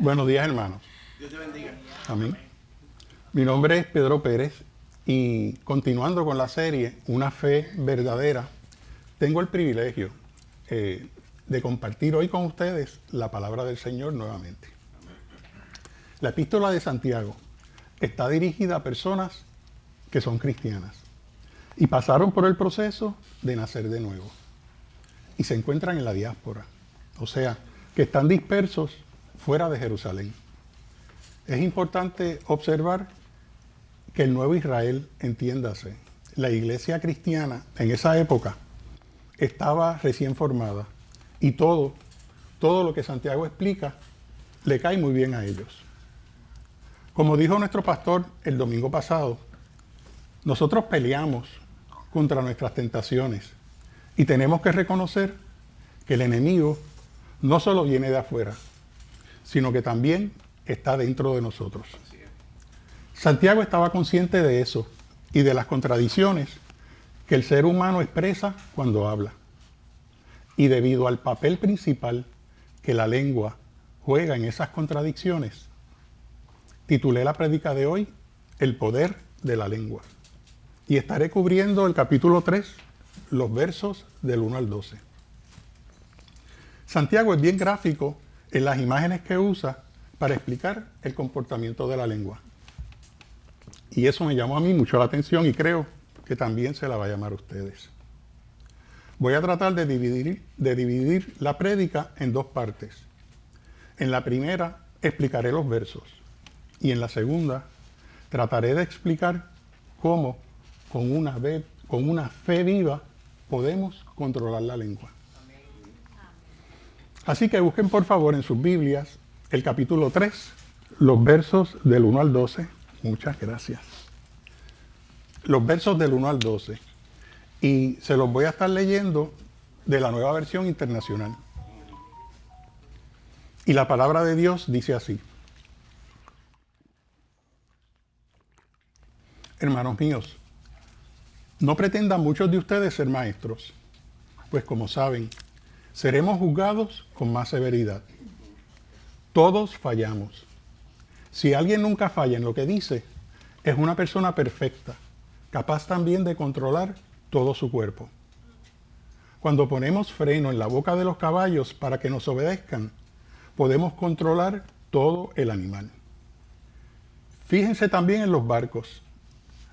Buenos días, hermanos. Dios te bendiga. Amén. Mi nombre es Pedro Pérez y continuando con la serie Una fe verdadera, tengo el privilegio de compartir hoy con ustedes la palabra del Señor nuevamente. La epístola de Santiago está dirigida a personas que son cristianas y pasaron por el proceso de nacer de nuevo y se encuentran en la diáspora, o sea, que están dispersos fuera de Jerusalén. Es importante observar que el nuevo Israel, entiéndase, la iglesia cristiana en esa época estaba recién formada y todo lo que Santiago explica le cae muy bien a ellos. Como dijo nuestro pastor el domingo pasado, nosotros peleamos contra nuestras tentaciones y tenemos que reconocer que el enemigo no solo viene de afuera, sino que también está dentro de nosotros. Santiago estaba consciente de eso y de las contradicciones que el ser humano expresa cuando habla. Y debido al papel principal que la lengua juega en esas contradicciones, titulé la prédica de hoy El poder de la lengua. Y estaré cubriendo el capítulo 3, los versos del 1 al 12. Santiago es bien gráfico en las imágenes que usa para explicar el comportamiento de la lengua. Y eso me llamó a mí mucho la atención y creo que también se la va a llamar a ustedes. Voy a tratar de dividir la prédica en dos partes. En la primera explicaré los versos y en la segunda trataré de explicar cómo con una fe viva podemos controlar la lengua. Así que busquen por favor en sus Biblias el capítulo 3, los versos del 1 al 12. Muchas gracias. Los versos del 1 al 12. Y se los voy a estar leyendo de la Nueva Versión Internacional. Y la palabra de Dios dice así. Hermanos míos, no pretendan muchos de ustedes ser maestros, pues como saben, seremos juzgados con más severidad. Todos fallamos. Si alguien nunca falla en lo que dice, es una persona perfecta, capaz también de controlar todo su cuerpo. Cuando ponemos freno en la boca de los caballos para que nos obedezcan, podemos controlar todo el animal. Fíjense también en los barcos.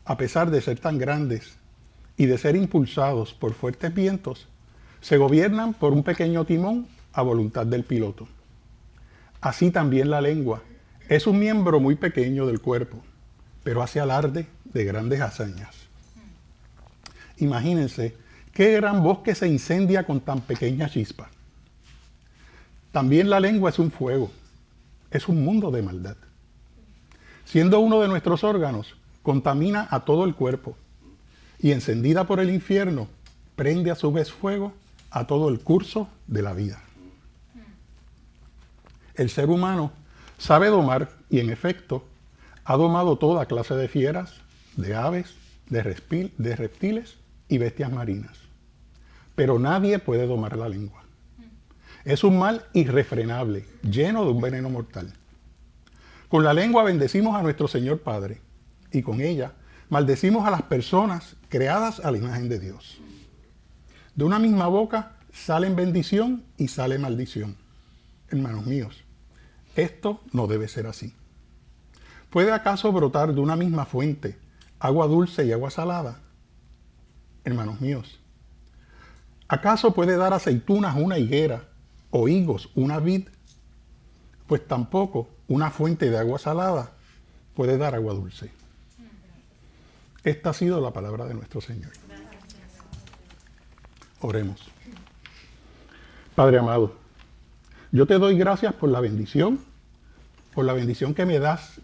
A pesar de ser tan grandes y de ser impulsados por fuertes vientos, se gobiernan por un pequeño timón a voluntad del piloto. Así también la lengua es un miembro muy pequeño del cuerpo, pero hace alarde de grandes hazañas. Imagínense qué gran bosque se incendia con tan pequeña chispa. También la lengua es un fuego, es un mundo de maldad. Siendo uno de nuestros órganos, contamina a todo el cuerpo y encendida por el infierno, prende a su vez fuego a todo el curso de la vida. El ser humano sabe domar y en efecto ha domado toda clase de fieras, de aves, de reptiles y bestias marinas. Pero nadie puede domar la lengua. Es un mal irrefrenable, lleno de un veneno mortal. Con la lengua bendecimos a nuestro Señor Padre y con ella maldecimos a las personas creadas a la imagen de Dios. De una misma boca salen bendición y sale maldición. Hermanos míos, esto no debe ser así. ¿Puede acaso brotar de una misma fuente agua dulce y agua salada? Hermanos míos, ¿acaso puede dar aceitunas una higuera o higos una vid? Pues tampoco una fuente de agua salada puede dar agua dulce. Esta ha sido la palabra de nuestro Señor. Oremos. Padre amado, yo te doy gracias por la bendición que me das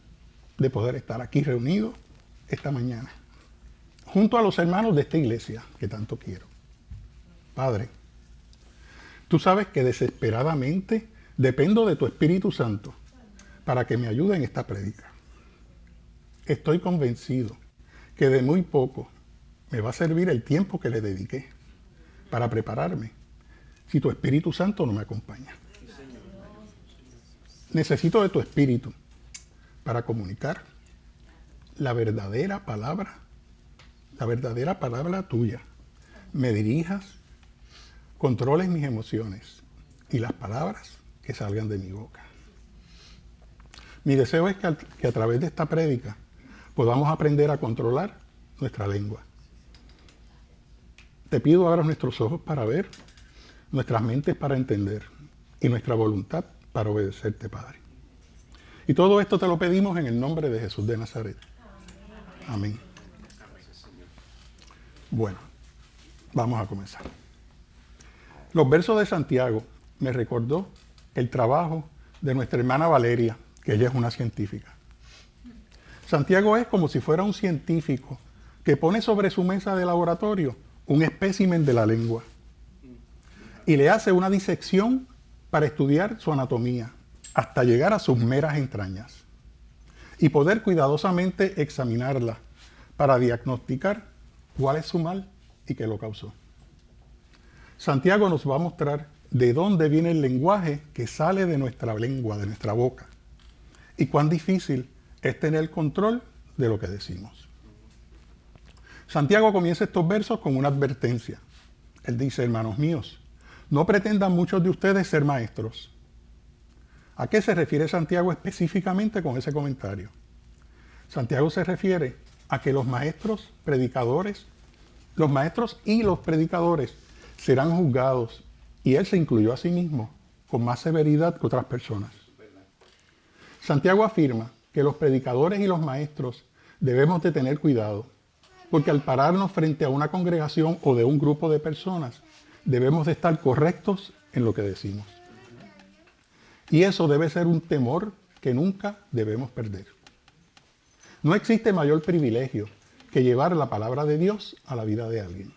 de poder estar aquí reunido esta mañana, junto a los hermanos de esta iglesia que tanto quiero. Padre, tú sabes que desesperadamente dependo de tu Espíritu Santo para que me ayude en esta prédica. Estoy convencido que de muy poco me va a servir el tiempo que le dediqué para prepararme si tu Espíritu Santo no me acompaña. necesito de tu espíritu para comunicar la verdadera palabra tuya. Me dirijas, controles mis emociones y las palabras que salgan de mi boca. Mi deseo es que a través de esta prédica podamos aprender a controlar nuestra lengua. Te pido abras nuestros ojos para ver, nuestras mentes para entender y nuestra voluntad para obedecerte, Padre. Y todo esto te lo pedimos en el nombre de Jesús de Nazaret. Amén. Bueno, vamos a comenzar. Los versos de Santiago me recordó el trabajo de nuestra hermana Valeria, que ella es una científica. Santiago es como si fuera un científico que pone sobre su mesa de laboratorio un espécimen de la lengua y le hace una disección para estudiar su anatomía hasta llegar a sus meras entrañas y poder cuidadosamente examinarla para diagnosticar cuál es su mal y qué lo causó. Santiago nos va a mostrar de dónde viene el lenguaje que sale de nuestra lengua, de nuestra boca, y cuán difícil es tener control de lo que decimos. Santiago comienza estos versos con una advertencia. Él dice: hermanos míos, no pretendan muchos de ustedes ser maestros. ¿A qué se refiere Santiago específicamente con ese comentario? Santiago se refiere a que los maestros y los predicadores serán juzgados, y él se incluyó a sí mismo con más severidad que otras personas. Santiago afirma que los predicadores y los maestros debemos de tener cuidado, porque al pararnos frente a una congregación o de un grupo de personas, debemos de estar correctos en lo que decimos. Y eso debe ser un temor que nunca debemos perder. No existe mayor privilegio que llevar la palabra de Dios a la vida de alguien.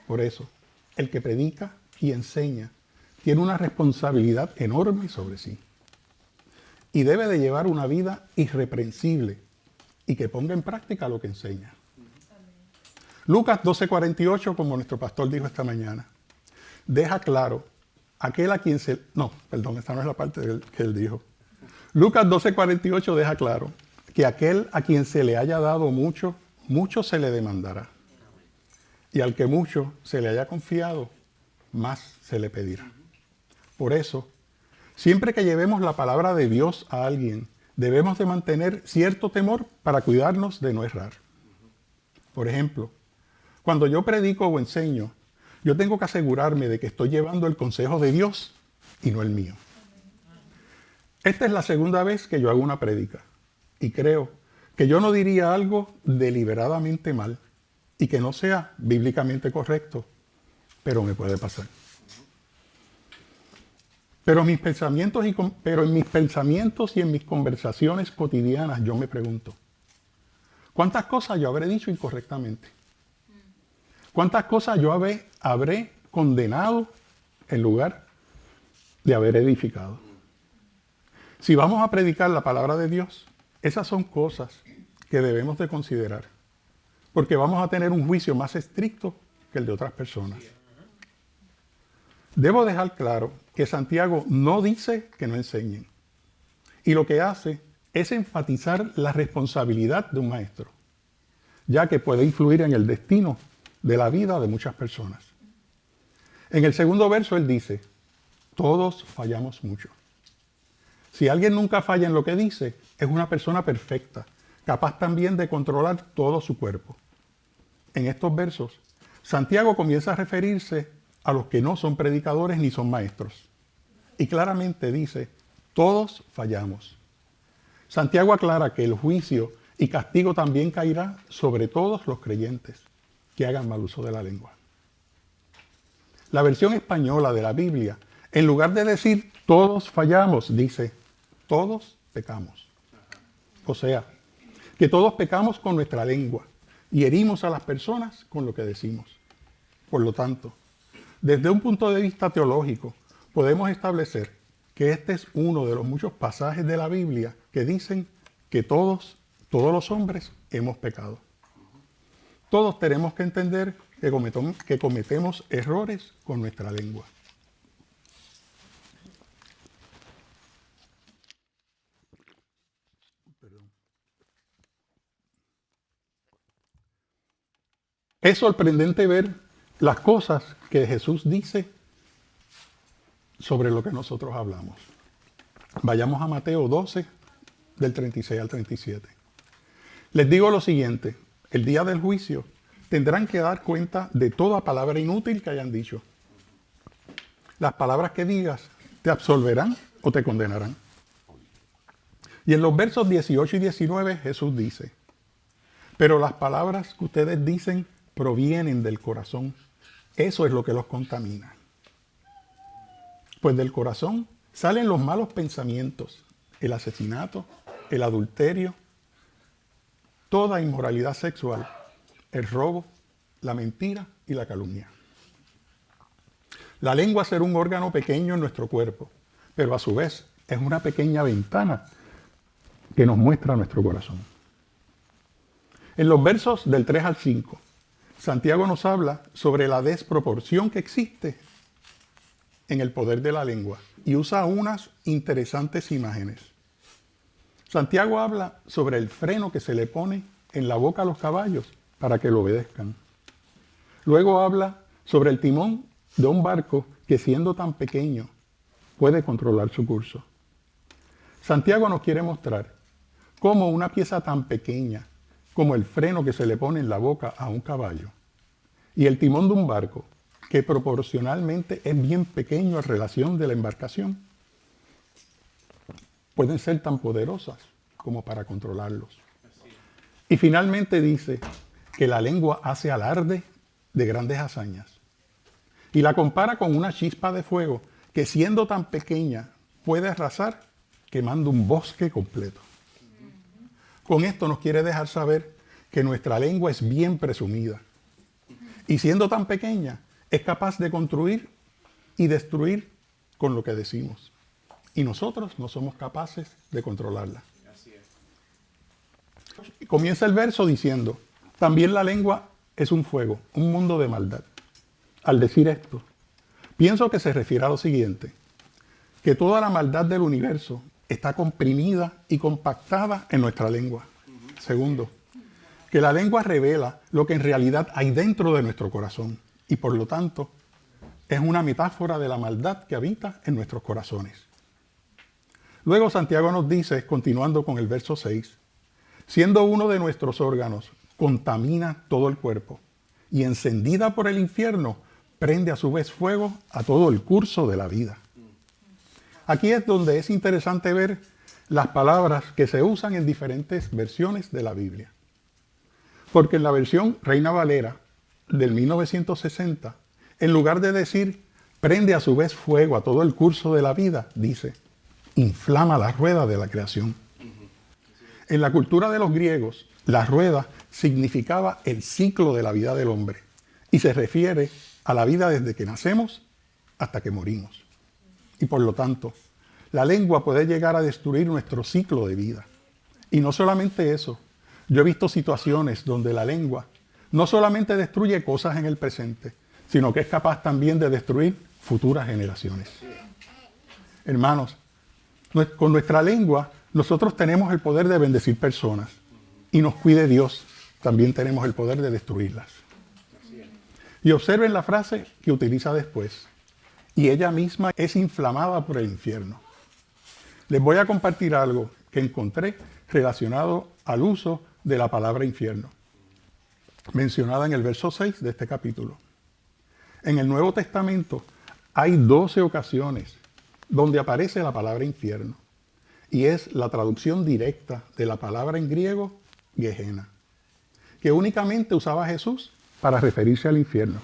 Por eso, el que predica y enseña tiene una responsabilidad enorme sobre sí. Y debe de llevar una vida irreprensible y que ponga en práctica lo que enseña. Lucas 12:48, como nuestro pastor dijo esta mañana, deja claro aquel a quien se... No, perdón, esta no es la parte que él dijo. Lucas 12:48 deja claro que aquel a quien se le haya dado mucho, mucho se le demandará. Y al que mucho se le haya confiado, más se le pedirá. Por eso, siempre que llevemos la palabra de Dios a alguien, debemos de mantener cierto temor para cuidarnos de no errar. Por ejemplo, cuando yo predico o enseño, yo tengo que asegurarme de que estoy llevando el consejo de Dios y no el mío. Esta es la segunda vez que yo hago una prédica y creo que yo no diría algo deliberadamente mal y que no sea bíblicamente correcto, pero me puede pasar. Pero en mis pensamientos y en mis conversaciones cotidianas yo me pregunto, ¿cuántas cosas yo habré dicho incorrectamente? ¿Cuántas cosas yo habré condenado en lugar de haber edificado? Si vamos a predicar la palabra de Dios, esas son cosas que debemos de considerar, porque vamos a tener un juicio más estricto que el de otras personas. Debo dejar claro que Santiago no dice que no enseñen, y lo que hace es enfatizar la responsabilidad de un maestro, ya que puede influir en el destino de la vida de muchas personas. En el segundo verso él dice, todos fallamos mucho. Si alguien nunca falla en lo que dice, es una persona perfecta, capaz también de controlar todo su cuerpo. En estos versos, Santiago comienza a referirse a los que no son predicadores ni son maestros. Y claramente dice, todos fallamos. Santiago aclara que el juicio y castigo también caerá sobre todos los creyentes que hagan mal uso de la lengua. La versión española de la Biblia, en lugar de decir todos fallamos, dice todos pecamos. O sea, que todos pecamos con nuestra lengua y herimos a las personas con lo que decimos. Por lo tanto, desde un punto de vista teológico, podemos establecer que este es uno de los muchos pasajes de la Biblia que dicen que todos los hombres hemos pecado. Todos tenemos que entender que cometemos errores con nuestra lengua. Es sorprendente ver las cosas que Jesús dice sobre lo que nosotros hablamos. Vayamos a Mateo 12, del 36 al 37. Les digo lo siguiente, el día del juicio tendrán que dar cuenta de toda palabra inútil que hayan dicho. Las palabras que digas te absolverán o te condenarán. Y en los versos 18 y 19 Jesús dice, pero las palabras que ustedes dicen provienen del corazón. Eso es lo que los contamina. Pues del corazón salen los malos pensamientos, el asesinato, el adulterio, toda inmoralidad sexual, el robo, la mentira y la calumnia. La lengua será un órgano pequeño en nuestro cuerpo, pero a su vez es una pequeña ventana que nos muestra nuestro corazón. En los versos del 3 al 5, Santiago nos habla sobre la desproporción que existe en el poder de la lengua y usa unas interesantes imágenes. Santiago habla sobre el freno que se le pone en la boca a los caballos para que lo obedezcan. Luego habla sobre el timón de un barco que, siendo tan pequeño, puede controlar su curso. Santiago nos quiere mostrar cómo una pieza tan pequeña como el freno que se le pone en la boca a un caballo y el timón de un barco, que proporcionalmente es bien pequeño en relación de la embarcación, pueden ser tan poderosas como para controlarlos. Y finalmente dice que la lengua hace alarde de grandes hazañas. Y la compara con una chispa de fuego que, siendo tan pequeña, puede arrasar quemando un bosque completo. Con esto nos quiere dejar saber que nuestra lengua es bien presumida. Y siendo tan pequeña, es capaz de construir y destruir con lo que decimos. Y nosotros no somos capaces de controlarla. Así es. Comienza el verso diciendo, también la lengua es un fuego, un mundo de maldad. Al decir esto, pienso que se refiere a lo siguiente, que toda la maldad del universo está comprimida y compactada en nuestra lengua. Segundo, que la lengua revela lo que en realidad hay dentro de nuestro corazón y por lo tanto es una metáfora de la maldad que habita en nuestros corazones. Luego Santiago nos dice, continuando con el verso 6, siendo uno de nuestros órganos, contamina todo el cuerpo y encendida por el infierno, prende a su vez fuego a todo el curso de la vida. Aquí es donde es interesante ver las palabras que se usan en diferentes versiones de la Biblia. Porque en la versión Reina Valera del 1960, en lugar de decir, prende a su vez fuego a todo el curso de la vida, dice, inflama la rueda de la creación. En la cultura de los griegos, la rueda significaba el ciclo de la vida del hombre y se refiere a la vida desde que nacemos hasta que morimos. Y por lo tanto, la lengua puede llegar a destruir nuestro ciclo de vida. Y no solamente eso, yo he visto situaciones donde la lengua no solamente destruye cosas en el presente, sino que es capaz también de destruir futuras generaciones. Hermanos, con nuestra lengua nosotros tenemos el poder de bendecir personas y nos cuide Dios, también tenemos el poder de destruirlas. Y observen la frase que utiliza después, y ella misma es inflamada por el infierno. Les voy a compartir algo que encontré relacionado al uso de la palabra infierno, mencionada en el verso 6 de este capítulo. En el Nuevo Testamento hay 12 ocasiones donde aparece la palabra infierno, y es la traducción directa de la palabra en griego, Gehenna, que únicamente usaba Jesús para referirse al infierno.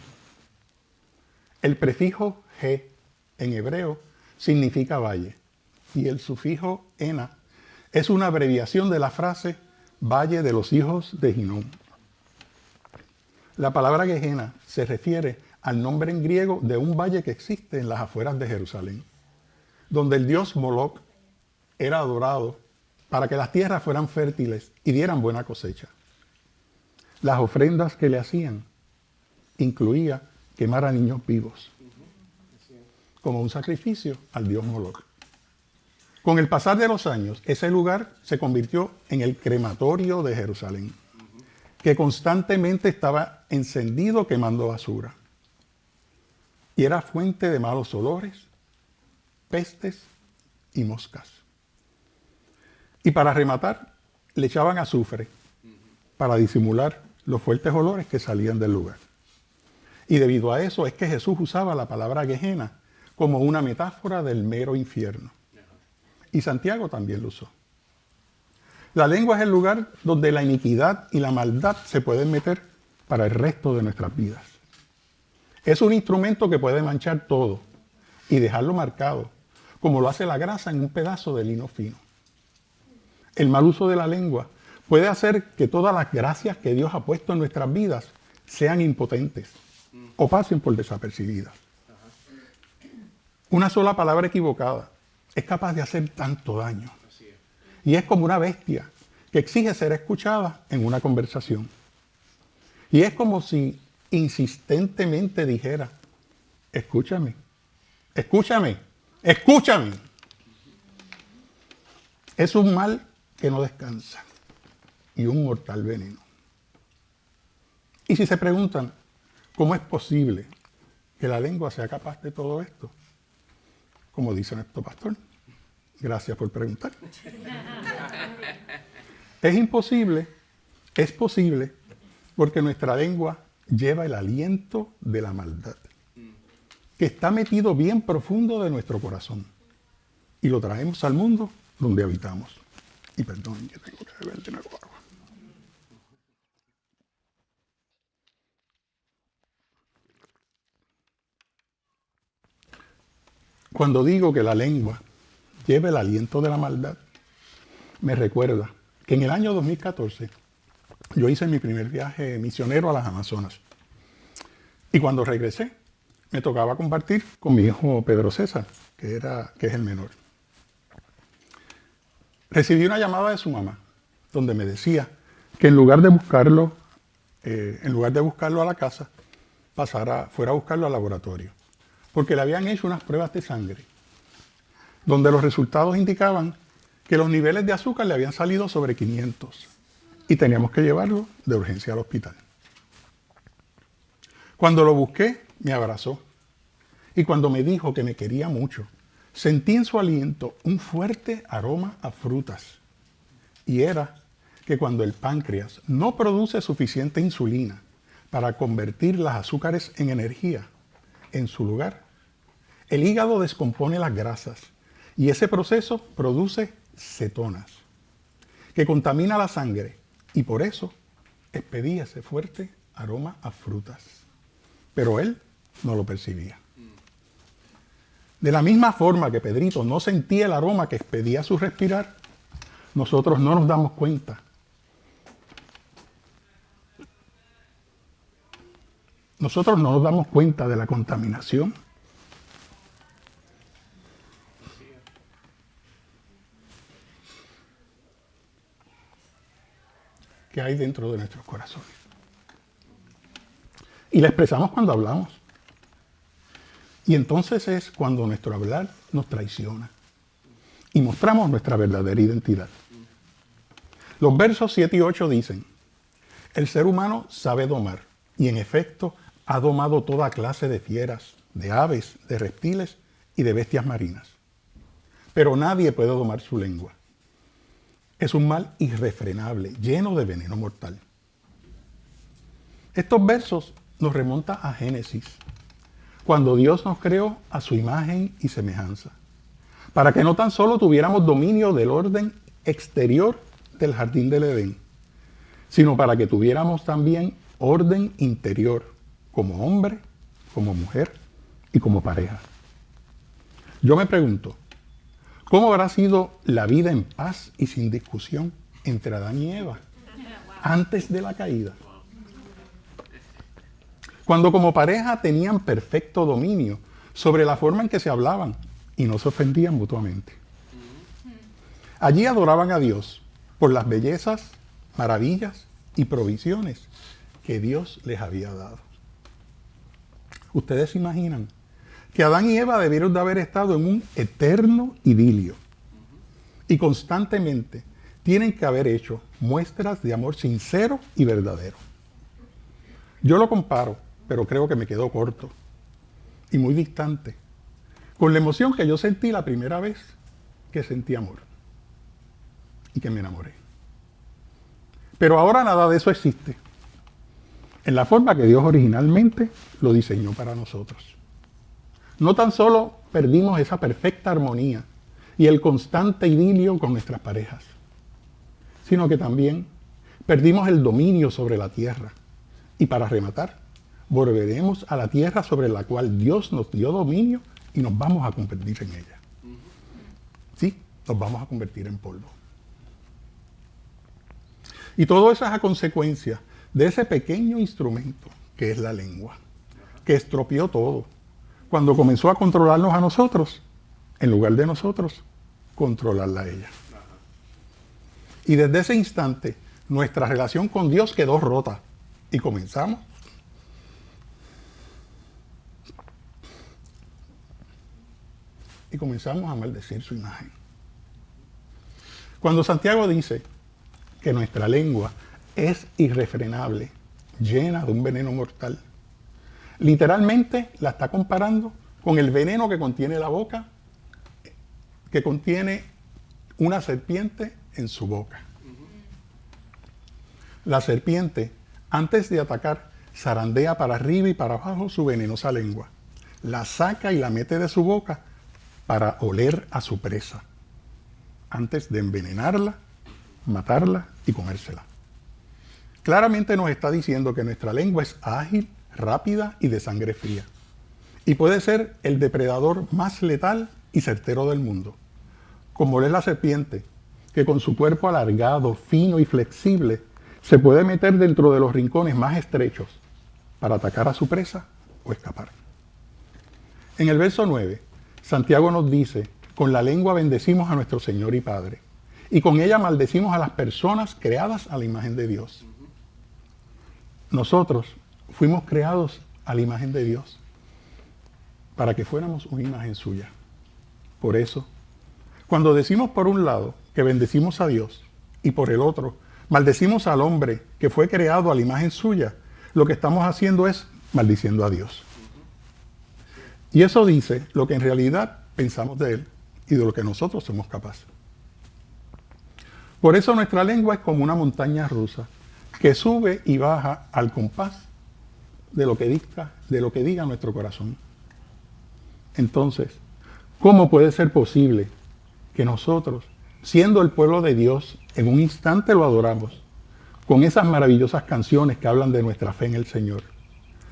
El prefijo Ge en hebreo significa valle, y el sufijo ena es una abreviación de la frase Valle de los hijos de Hinnom. La palabra Gehenna se refiere al nombre en griego de un valle que existe en las afueras de Jerusalén, donde el dios Moloch era adorado para que las tierras fueran fértiles y dieran buena cosecha. Las ofrendas que le hacían incluía quemar a niños vivos como un sacrificio al dios Moloch. Con el pasar de los años, ese lugar se convirtió en el crematorio de Jerusalén. que constantemente estaba encendido quemando basura. Y era fuente de malos olores, pestes y moscas. Y para rematar, le echaban azufre para disimular los fuertes olores que salían del lugar. Y debido a eso es que Jesús usaba la palabra Gehenna como una metáfora del mero infierno. Y Santiago también lo usó. La lengua es el lugar donde la iniquidad y la maldad se pueden meter para el resto de nuestras vidas. Es un instrumento que puede manchar todo y dejarlo marcado, como lo hace la grasa en un pedazo de lino fino. El mal uso de la lengua puede hacer que todas las gracias que Dios ha puesto en nuestras vidas sean impotentes o pasen por desapercibidas. Una sola palabra equivocada es capaz de hacer tanto daño. Y es como una bestia que exige ser escuchada en una conversación. Y es como si insistentemente dijera, escúchame, escúchame, escúchame. Es un mal que no descansa y un mortal veneno. Y si se preguntan, ¿cómo es posible que la lengua sea capaz de todo esto? Como dice nuestro pastor, gracias por preguntar. Es imposible, es posible, porque nuestra lengua lleva el aliento de la maldad, que está metido bien profundo de nuestro corazón, y lo traemos al mundo donde habitamos. Y perdonen que tengo que beber de nuevo agua. Cuando digo que la lengua lleva el aliento de la maldad, me recuerda que en el año 2014 yo hice mi primer viaje misionero a las Amazonas. Y cuando regresé, me tocaba compartir con mi hijo Pedro César, que es el menor. Recibí una llamada de su mamá, donde me decía que en lugar de buscarlo a la casa, fuera a buscarlo al laboratorio, porque le habían hecho unas pruebas de sangre, donde los resultados indicaban que los niveles de azúcar le habían salido sobre 500 y teníamos que llevarlo de urgencia al hospital. Cuando lo busqué, me abrazó, y cuando me dijo que me quería mucho, sentí en su aliento un fuerte aroma a frutas. Y era que cuando el páncreas no produce suficiente insulina para convertir las azúcares en energía, en su lugar, el hígado descompone las grasas y ese proceso produce cetonas, que contamina la sangre y por eso expedía ese fuerte aroma a frutas. Pero él no lo percibía. De la misma forma que Pedrito no sentía el aroma que expedía su respirar, nosotros no nos damos cuenta. Nosotros no nos damos cuenta de la contaminación que hay dentro de nuestros corazones. Y la expresamos cuando hablamos. Y entonces es cuando nuestro hablar nos traiciona y mostramos nuestra verdadera identidad. Los versos 7 y 8 dicen, el ser humano sabe domar y en efecto ha domado toda clase de fieras, de aves, de reptiles y de bestias marinas. Pero nadie puede domar su lengua. Es un mal irrefrenable, lleno de veneno mortal. Estos versos nos remontan a Génesis, cuando Dios nos creó a su imagen y semejanza, para que no tan solo tuviéramos dominio del orden exterior del jardín del Edén, sino para que tuviéramos también orden interior, como hombre, como mujer y como pareja. Yo me pregunto, ¿cómo habrá sido la vida en paz y sin discusión entre Adán y Eva antes de la caída? Cuando como pareja tenían perfecto dominio sobre la forma en que se hablaban y no se ofendían mutuamente. Allí adoraban a Dios por las bellezas, maravillas y provisiones que Dios les había dado. Ustedes se imaginan que Adán y Eva debieron de haber estado en un eterno idilio y constantemente tienen que haber hecho muestras de amor sincero y verdadero. Yo lo comparo, pero creo que me quedó corto y muy distante, con la emoción que yo sentí la primera vez que sentí amor y que me enamoré. Pero ahora nada de eso existe, en la forma que Dios originalmente lo diseñó para nosotros. No tan solo perdimos esa perfecta armonía y el constante idilio con nuestras parejas, sino que también perdimos el dominio sobre la tierra. Y para rematar, volveremos a la tierra sobre la cual Dios nos dio dominio y nos vamos a convertir en ella. Sí, nos vamos a convertir en polvo. Y todo eso es a consecuencia de ese pequeño instrumento que es la lengua, que estropeó todo cuando comenzó a controlarnos a nosotros, en lugar de nosotros controlarla a ella. Y desde ese instante, nuestra relación con Dios quedó rota y comenzamos a maldecir su imagen. Cuando Santiago dice que nuestra lengua es irrefrenable, llena de un veneno mortal, literalmente la está comparando con el veneno que contiene la boca, que contiene una serpiente en su boca. La serpiente, antes de atacar, zarandea para arriba y para abajo su venenosa lengua. La saca y la mete de su boca para oler a su presa, antes de envenenarla, matarla y comérsela. Claramente nos está diciendo que nuestra lengua es ágil, rápida y de sangre fría. Y puede ser el depredador más letal y certero del mundo. Como es la serpiente, que con su cuerpo alargado, fino y flexible, se puede meter dentro de los rincones más estrechos para atacar a su presa o escapar. En el verso 9, Santiago nos dice, con la lengua bendecimos a nuestro Señor y Padre, y con ella maldecimos a las personas creadas a la imagen de Dios. Nosotros fuimos creados a la imagen de Dios para que fuéramos una imagen suya. Por eso, cuando decimos por un lado que bendecimos a Dios y por el otro maldecimos al hombre que fue creado a la imagen suya, lo que estamos haciendo es maldiciendo a Dios. Y eso dice lo que en realidad pensamos de Él y de lo que nosotros somos capaces. Por eso nuestra lengua es como una montaña rusa que sube y baja al compás de lo que diga nuestro corazón. Entonces, ¿cómo puede ser posible que nosotros, siendo el pueblo de Dios, en un instante lo adoramos con esas maravillosas canciones que hablan de nuestra fe en el Señor?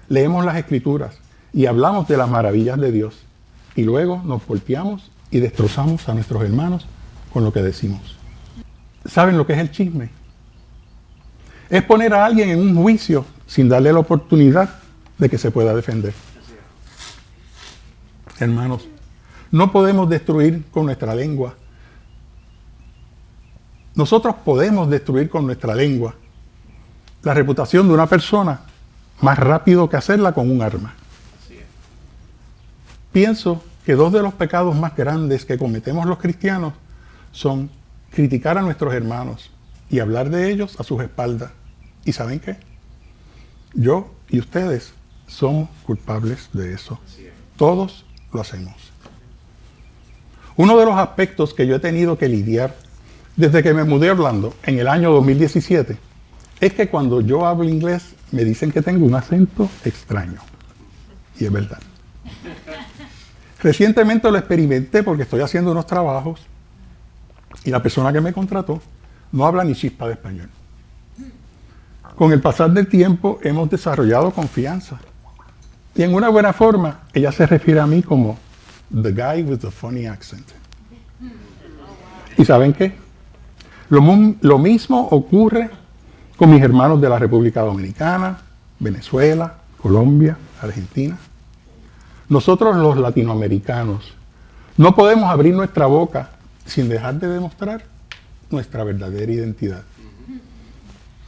Leemos las Escrituras y hablamos de las maravillas de Dios y luego nos volteamos y destrozamos a nuestros hermanos con lo que decimos. ¿Saben lo que es el chisme? Es poner a alguien en un juicio sin darle la oportunidad de que se pueda defender. Hermanos, no podemos destruir con nuestra lengua. Nosotros podemos destruir con nuestra lengua la reputación de una persona más rápido que hacerla con un arma. Pienso que dos de los pecados más grandes que cometemos los cristianos son criticar a nuestros hermanos y hablar de ellos a sus espaldas. ¿Y saben qué? Yo y ustedes somos culpables de eso. Todos lo hacemos. Uno de los aspectos que yo he tenido que lidiar desde que me mudé a Orlando en el año 2017 es que cuando yo hablo inglés me dicen que tengo un acento extraño. Y es verdad. Recientemente lo experimenté porque estoy haciendo unos trabajos y la persona que me contrató no habla ni chispa de español. Con el pasar del tiempo hemos desarrollado confianza. Y en una buena forma, ella se refiere a mí como the guy with the funny accent. ¿Y saben qué? Lo mismo ocurre con mis hermanos de la República Dominicana, Venezuela, Colombia, Argentina. Nosotros los latinoamericanos no podemos abrir nuestra boca sin dejar de demostrar nuestra verdadera identidad.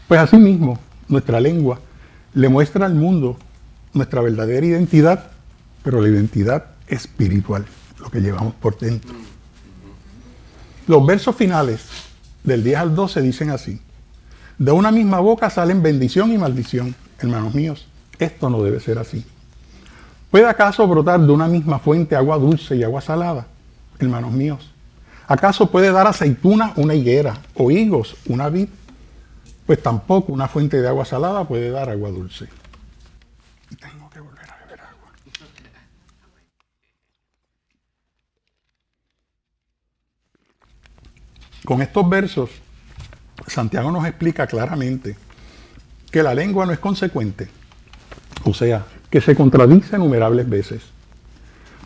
Pues asimismo, nuestra lengua le muestra al mundo nuestra verdadera identidad, pero la identidad espiritual, lo que llevamos por dentro. Los versos finales del 10 al 12 dicen así: de una misma boca salen bendición y maldición. Hermanos míos, esto no debe ser así. ¿Puede acaso brotar de una misma fuente agua dulce y agua salada? Hermanos míos, ¿acaso puede dar aceituna una higuera o higos una vid? Pues tampoco una fuente de agua salada puede dar agua dulce. Y tengo que volver a beber agua. Con estos versos, Santiago nos explica claramente que la lengua no es consecuente, o sea, que se contradice innumerables veces.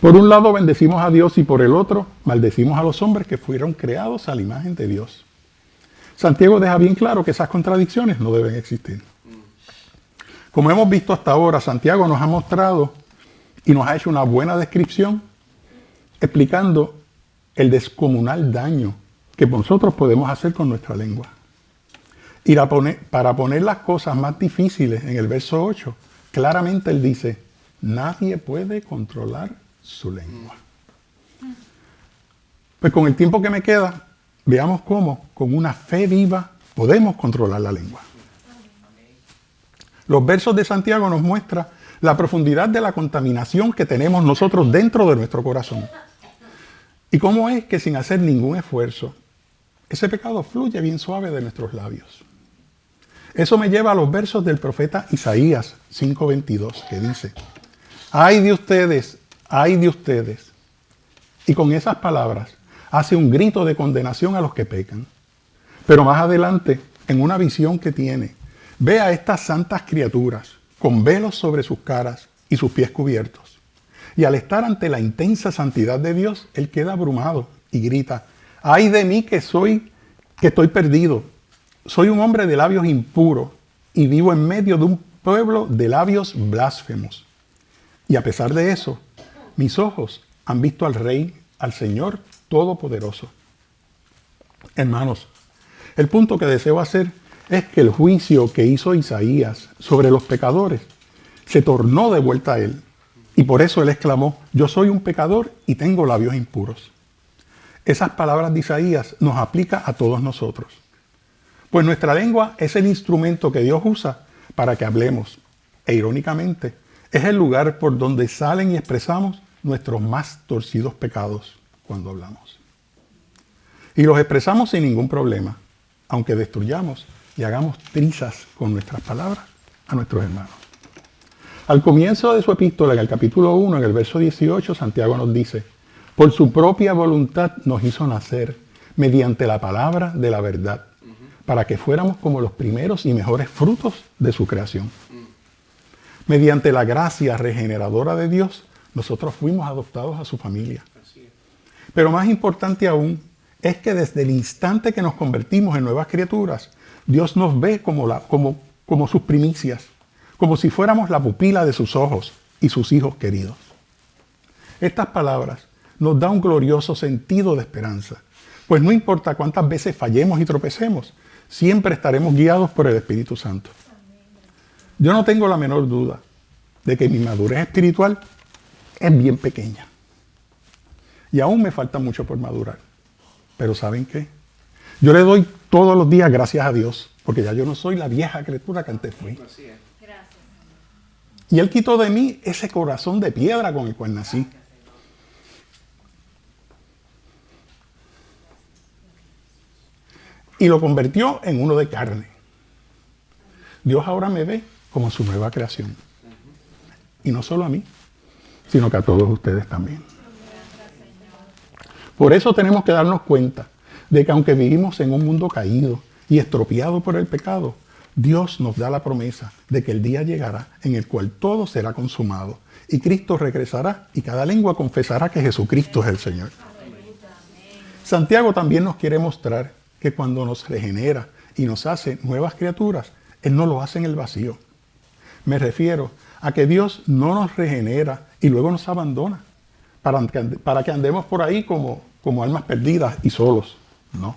Por un lado bendecimos a Dios y por el otro maldecimos a los hombres que fueron creados a la imagen de Dios. Santiago deja bien claro que esas contradicciones no deben existir. Como hemos visto hasta ahora, Santiago nos ha mostrado y nos ha hecho una buena descripción explicando el descomunal daño que nosotros podemos hacer con nuestra lengua. Y para poner las cosas más difíciles, en el verso 8, claramente él dice: nadie puede controlar su lengua. Pues con el tiempo que me queda, veamos cómo, con una fe viva, podemos controlar la lengua. Los versos de Santiago nos muestran la profundidad de la contaminación que tenemos nosotros dentro de nuestro corazón. Y cómo es que sin hacer ningún esfuerzo, ese pecado fluye bien suave de nuestros labios. Eso me lleva a los versos del profeta Isaías 5:22, que dice: ¡ay de ustedes! ¡Ay de ustedes! Y con esas palabras hace un grito de condenación a los que pecan. Pero más adelante, en una visión que tiene, ve a estas santas criaturas con velos sobre sus caras y sus pies cubiertos. Y al estar ante la intensa santidad de Dios, él queda abrumado y grita: ¡ay de mí que estoy perdido! Soy un hombre de labios impuros y vivo en medio de un pueblo de labios blasfemos. Y a pesar de eso, mis ojos han visto al Rey, al Señor Todopoderoso. Hermanos, el punto que deseo hacer es que el juicio que hizo Isaías sobre los pecadores se tornó de vuelta a él. Y por eso él exclamó: yo soy un pecador y tengo labios impuros. Esas palabras de Isaías nos aplica a todos nosotros. Pues nuestra lengua es el instrumento que Dios usa para que hablemos. E irónicamente, es el lugar por donde salen y expresamos nuestros más torcidos pecados cuando hablamos. Y los expresamos sin ningún problema, aunque destruyamos y hagamos trizas con nuestras palabras a nuestros hermanos. Al comienzo de su epístola, en el capítulo 1, en el verso 18, Santiago nos dice: por su propia voluntad nos hizo nacer mediante la palabra de la verdad, para que fuéramos como los primeros y mejores frutos de su creación. Mediante la gracia regeneradora de Dios, nosotros fuimos adoptados a su familia. Pero más importante aún, es que desde el instante que nos convertimos en nuevas criaturas, Dios nos ve como sus primicias, como si fuéramos la pupila de sus ojos y sus hijos queridos. Estas palabras nos dan un glorioso sentido de esperanza, pues no importa cuántas veces fallemos y tropecemos, siempre estaremos guiados por el Espíritu Santo. Yo no tengo la menor duda de que mi madurez espiritual es bien pequeña. Y aún me falta mucho por madurar. Pero ¿saben qué? Yo le doy todos los días gracias a Dios, porque ya yo no soy la vieja criatura que antes fui. Y Él quitó de mí ese corazón de piedra con el cual nací. Y lo convirtió en uno de carne. Dios ahora me ve como su nueva creación. Y no solo a mí, sino que a todos ustedes también. Por eso tenemos que darnos cuenta de que aunque vivimos en un mundo caído y estropeado por el pecado, Dios nos da la promesa de que el día llegará en el cual todo será consumado y Cristo regresará y cada lengua confesará que Jesucristo es el Señor. Santiago también nos quiere mostrar que cuando nos regenera y nos hace nuevas criaturas, Él no lo hace en el vacío. Me refiero a que Dios no nos regenera y luego nos abandona para que andemos por ahí como almas perdidas y solos. No.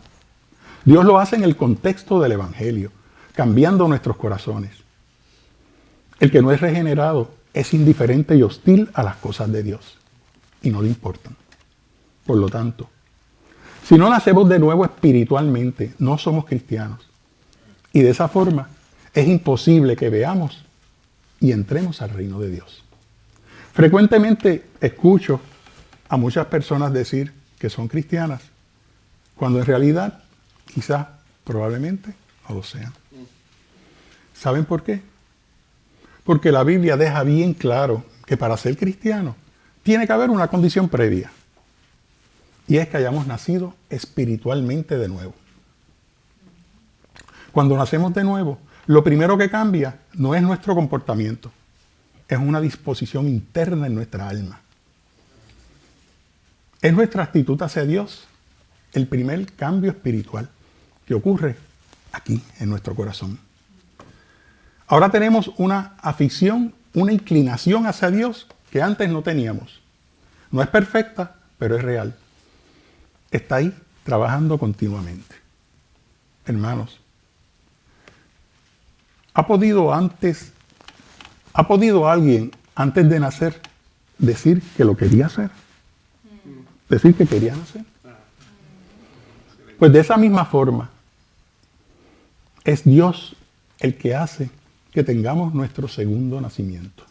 Dios lo hace en el contexto del Evangelio, cambiando nuestros corazones. El que no es regenerado es indiferente y hostil a las cosas de Dios y no le importan. Por lo tanto, Si no nacemos de nuevo espiritualmente, no somos cristianos. Y de esa forma es imposible que veamos y entremos al reino de Dios. Frecuentemente escucho a muchas personas decir que son cristianas, cuando en realidad quizás, probablemente, no lo sean. ¿Saben por qué? Porque la Biblia deja bien claro que para ser cristiano tiene que haber una condición previa. Y es que hayamos nacido espiritualmente de nuevo. Cuando nacemos de nuevo, lo primero que cambia no es nuestro comportamiento, es una disposición interna en nuestra alma. Es nuestra actitud hacia Dios el primer cambio espiritual que ocurre aquí en nuestro corazón. Ahora tenemos una afición, una inclinación hacia Dios que antes no teníamos. No es perfecta, pero es real. Está ahí trabajando continuamente. Hermanos, ¿ha podido alguien antes de nacer decir que lo quería hacer? Decir que quería nacer. Pues de esa misma forma, es Dios el que hace que tengamos nuestro segundo nacimiento.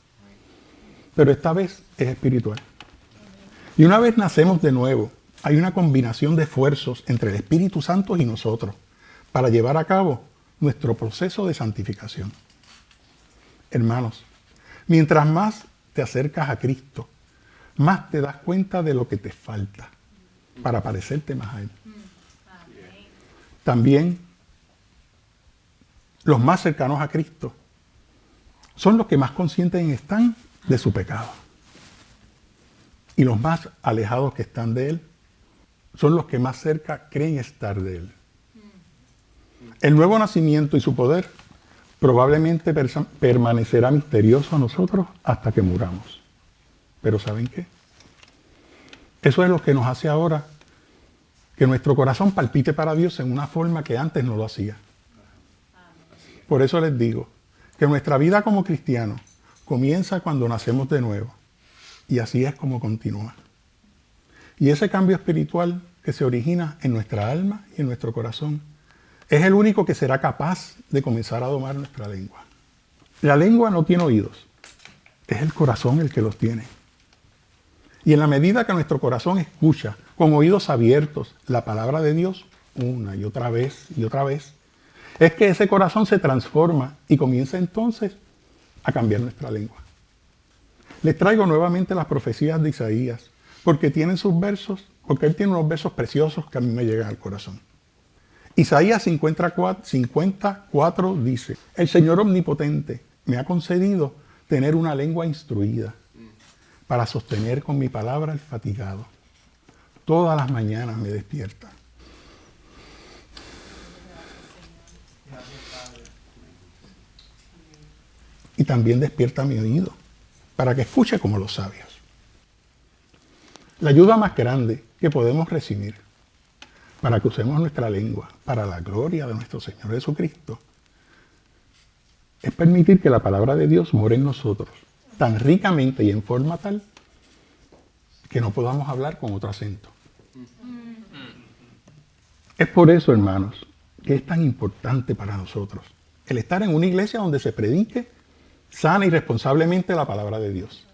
Pero esta vez es espiritual. Y una vez nacemos de nuevo, hay una combinación de esfuerzos entre el Espíritu Santo y nosotros para llevar a cabo nuestro proceso de santificación. Hermanos, mientras más te acercas a Cristo, más te das cuenta de lo que te falta para parecerte más a Él. También los más cercanos a Cristo son los que más conscientes están de su pecado. Y los más alejados que están de Él son los que más cerca creen estar de Él. El nuevo nacimiento y su poder probablemente permanecerá misterioso a nosotros hasta que muramos. Pero ¿saben qué? Eso es lo que nos hace ahora que nuestro corazón palpite para Dios en una forma que antes no lo hacía. Por eso les digo que nuestra vida como cristianos comienza cuando nacemos de nuevo. Y así es como continúa. Y ese cambio espiritual que se origina en nuestra alma y en nuestro corazón es el único que será capaz de comenzar a domar nuestra lengua. La lengua no tiene oídos, es el corazón el que los tiene. Y en la medida que nuestro corazón escucha con oídos abiertos la palabra de Dios una y otra vez, es que ese corazón se transforma y comienza entonces a cambiar nuestra lengua. Les traigo nuevamente las profecías de Isaías, porque él tiene unos versos preciosos que a mí me llegan al corazón. Isaías 54 dice: el Señor Omnipotente me ha concedido tener una lengua instruida para sostener con mi palabra el fatigado. Todas las mañanas me despierta. Y también despierta mi oído para que escuche como los sabios. La ayuda más grande que podemos recibir para que usemos nuestra lengua para la gloria de nuestro Señor Jesucristo es permitir que la palabra de Dios more en nosotros tan ricamente y en forma tal que no podamos hablar con otro acento. Es por eso, hermanos, que es tan importante para nosotros el estar en una iglesia donde se predique sana y responsablemente la palabra de Dios.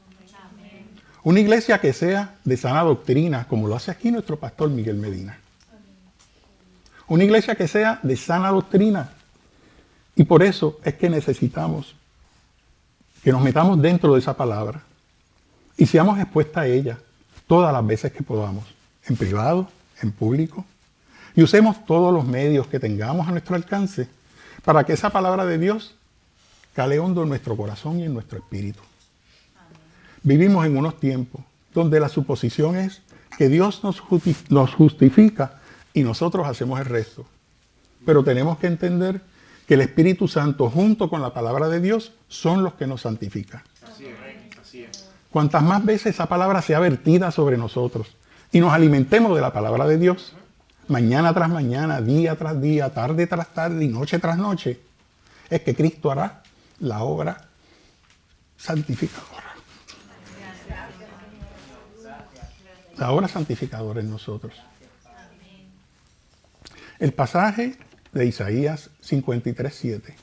Una iglesia que sea de sana doctrina, como lo hace aquí nuestro pastor Miguel Medina. Una iglesia que sea de sana doctrina. Y por eso es que necesitamos que nos metamos dentro de esa palabra y seamos expuestas a ella todas las veces que podamos, en privado, en público, y usemos todos los medios que tengamos a nuestro alcance para que esa palabra de Dios cale hondo en nuestro corazón y en nuestro espíritu. Vivimos en unos tiempos donde la suposición es que Dios nos justifica y nosotros hacemos el resto. Pero tenemos que entender que el Espíritu Santo junto con la palabra de Dios son los que nos santifican. Así es. Cuantas más veces esa palabra sea vertida sobre nosotros y nos alimentemos de la palabra de Dios, mañana tras mañana, día tras día, tarde tras tarde y noche tras noche, es que Cristo hará la obra santificadora. La obra santificadora en nosotros. El pasaje de Isaías 53:7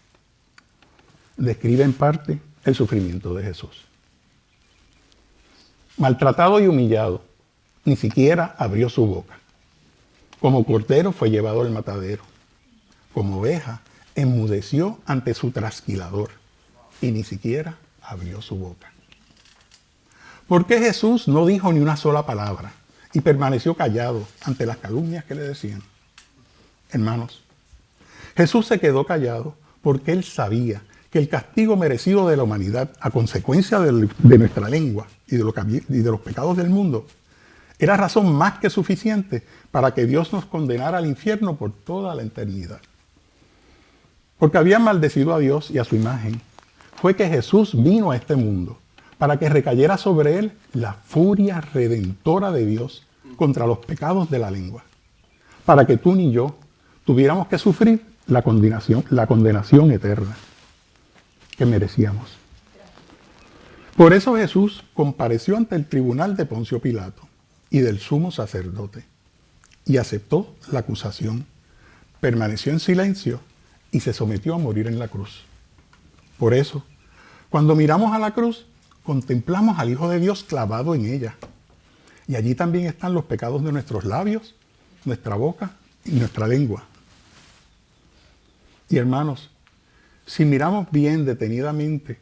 describe en parte el sufrimiento de Jesús. Maltratado y humillado, ni siquiera abrió su boca. Como cordero fue llevado al matadero. Como oveja, enmudeció ante su trasquilador y ni siquiera abrió su boca. ¿Por qué Jesús no dijo ni una sola palabra y permaneció callado ante las calumnias que le decían? Hermanos, Jesús se quedó callado porque él sabía que el castigo merecido de la humanidad a consecuencia de nuestra lengua y de los pecados del mundo era razón más que suficiente para que Dios nos condenara al infierno por toda la eternidad. Porque habían maldecido a Dios y a su imagen, fue que Jesús vino a este mundo para que recayera sobre él la furia redentora de Dios contra los pecados de la lengua, para que tú ni yo tuviéramos que sufrir la condenación eterna que merecíamos. Por eso Jesús compareció ante el tribunal de Poncio Pilato y del sumo sacerdote y aceptó la acusación, permaneció en silencio y se sometió a morir en la cruz. Por eso, cuando miramos a la cruz, contemplamos al Hijo de Dios clavado en ella. Y allí también están los pecados de nuestros labios, nuestra boca y nuestra lengua. Y hermanos, si miramos bien detenidamente,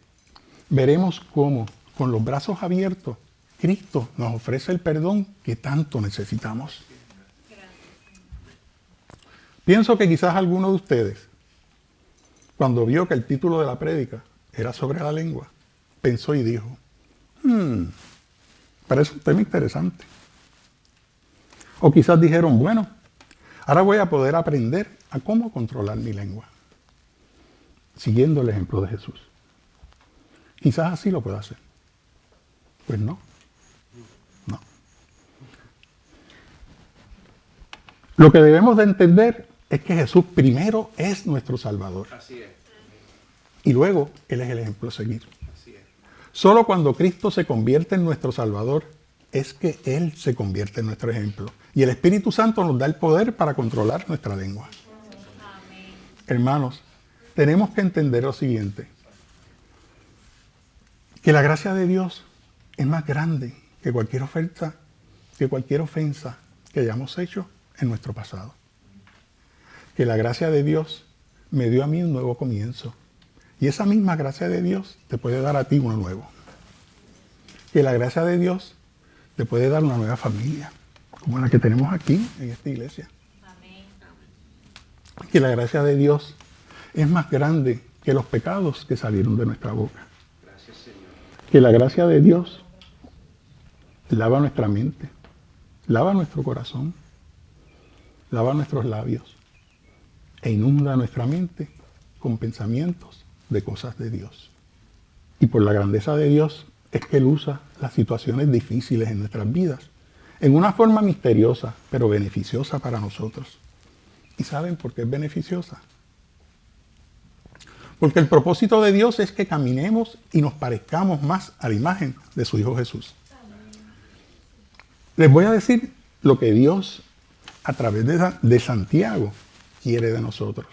veremos cómo, con los brazos abiertos, Cristo nos ofrece el perdón que tanto necesitamos. Pienso que quizás alguno de ustedes, cuando vio que el título de la prédica era sobre la lengua, pensó y dijo, parece un tema interesante. O quizás dijeron, bueno, ahora voy a poder aprender a cómo controlar mi lengua, siguiendo el ejemplo de Jesús. Quizás así lo pueda hacer. Pues no. Lo que debemos de entender es que Jesús primero es nuestro Salvador. Así es. Y luego Él es el ejemplo a seguir. Así es. Solo cuando Cristo se convierte en nuestro Salvador es que Él se convierte en nuestro ejemplo. Y el Espíritu Santo nos da el poder para controlar nuestra lengua. Amén. Hermanos, tenemos que entender lo siguiente. Que la gracia de Dios es más grande que cualquier ofensa que hayamos hecho en nuestro pasado. Que la gracia de Dios me dio a mí un nuevo comienzo. Y esa misma gracia de Dios te puede dar a ti uno nuevo. Que la gracia de Dios te puede dar una nueva familia, como la que tenemos aquí en esta iglesia. Amén. Que la gracia de Dios es más grande que los pecados que salieron de nuestra boca. Gracias, Señor. Que la gracia de Dios lava nuestra mente, lava nuestro corazón, lava nuestros labios e inunda nuestra mente con pensamientos de cosas de Dios. Y por la grandeza de Dios es que Él usa las situaciones difíciles en nuestras vidas en una forma misteriosa, pero beneficiosa para nosotros. ¿Y saben por qué es beneficiosa? Porque el propósito de Dios es que caminemos y nos parezcamos más a la imagen de su Hijo Jesús. Les voy a decir lo que Dios, a través de Santiago, quiere de nosotros.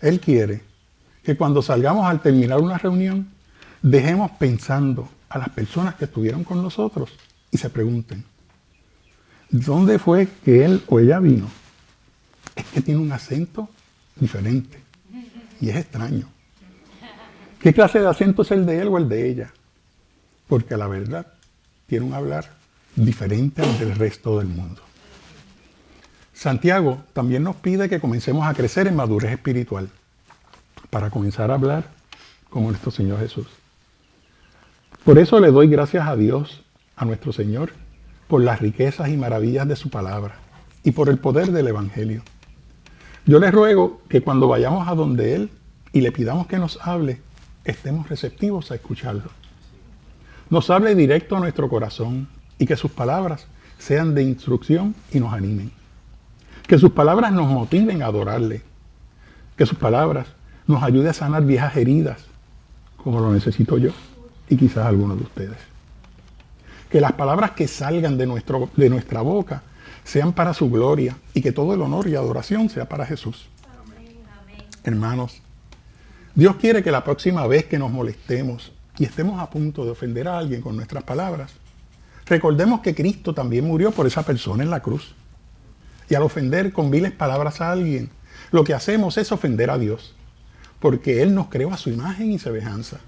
Él quiere que cuando salgamos al terminar una reunión, dejemos pensando a las personas que estuvieron con nosotros y se pregunten, ¿dónde fue que él o ella vino? Es que tiene un acento diferente y es extraño. ¿Qué clase de acento es el de él o el de ella? Porque a la verdad tiene un hablar diferente al del resto del mundo. Santiago también nos pide que comencemos a crecer en madurez espiritual para comenzar a hablar como nuestro Señor Jesús. Por eso le doy gracias a Dios, a nuestro Señor, por las riquezas y maravillas de su palabra y por el poder del Evangelio. Yo les ruego que cuando vayamos a donde Él y le pidamos que nos hable, estemos receptivos a escucharlo. Nos hable directo a nuestro corazón y que sus palabras sean de instrucción y nos animen. Que sus palabras nos motiven a adorarle. Que sus palabras nos ayuden a sanar viejas heridas, como lo necesito yo y quizás algunos de ustedes. Que las palabras que salgan de nuestra boca sean para su gloria y que todo el honor y adoración sea para Jesús. Amén. Hermanos, Dios quiere que la próxima vez que nos molestemos y estemos a punto de ofender a alguien con nuestras palabras, recordemos que Cristo también murió por esa persona en la cruz. Y al ofender con viles palabras a alguien, lo que hacemos es ofender a Dios, porque Él nos creó a su imagen y semejanza.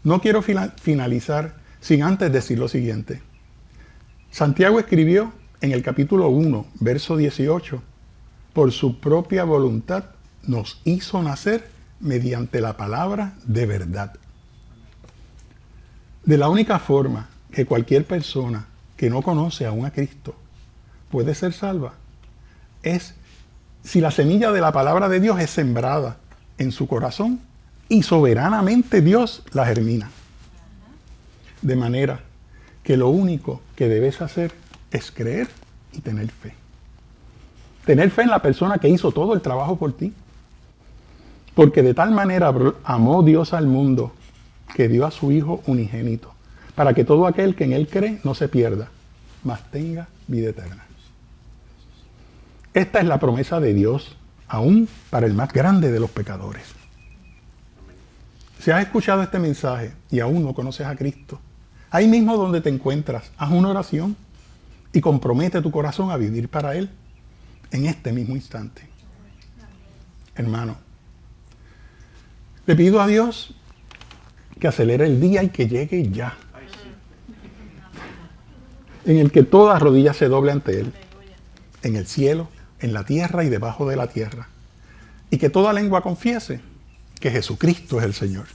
No quiero finalizar sin antes decir lo siguiente. Santiago escribió en el capítulo 1, verso 18, por su propia voluntad nos hizo nacer mediante la palabra de verdad. De la única forma que cualquier persona que no conoce aún a Cristo puede ser salva es si la semilla de la palabra de Dios es sembrada en su corazón y soberanamente Dios la germina. De manera que lo único que debes hacer es creer y tener fe. Tener fe en la persona que hizo todo el trabajo por ti. Porque de tal manera amó Dios al mundo que dio a su Hijo unigénito, para que todo aquel que en Él cree no se pierda, mas tenga vida eterna. Esta es la promesa de Dios, aún para el más grande de los pecadores. Si has escuchado este mensaje y aún no conoces a Cristo, ahí mismo donde te encuentras, haz una oración y compromete tu corazón a vivir para Él en este mismo instante. Hermano, le pido a Dios que acelere el día y que llegue ya, en el que toda rodilla se doble ante Él, en el cielo, en la tierra y debajo de la tierra, y que toda lengua confiese que Jesucristo es el Señor.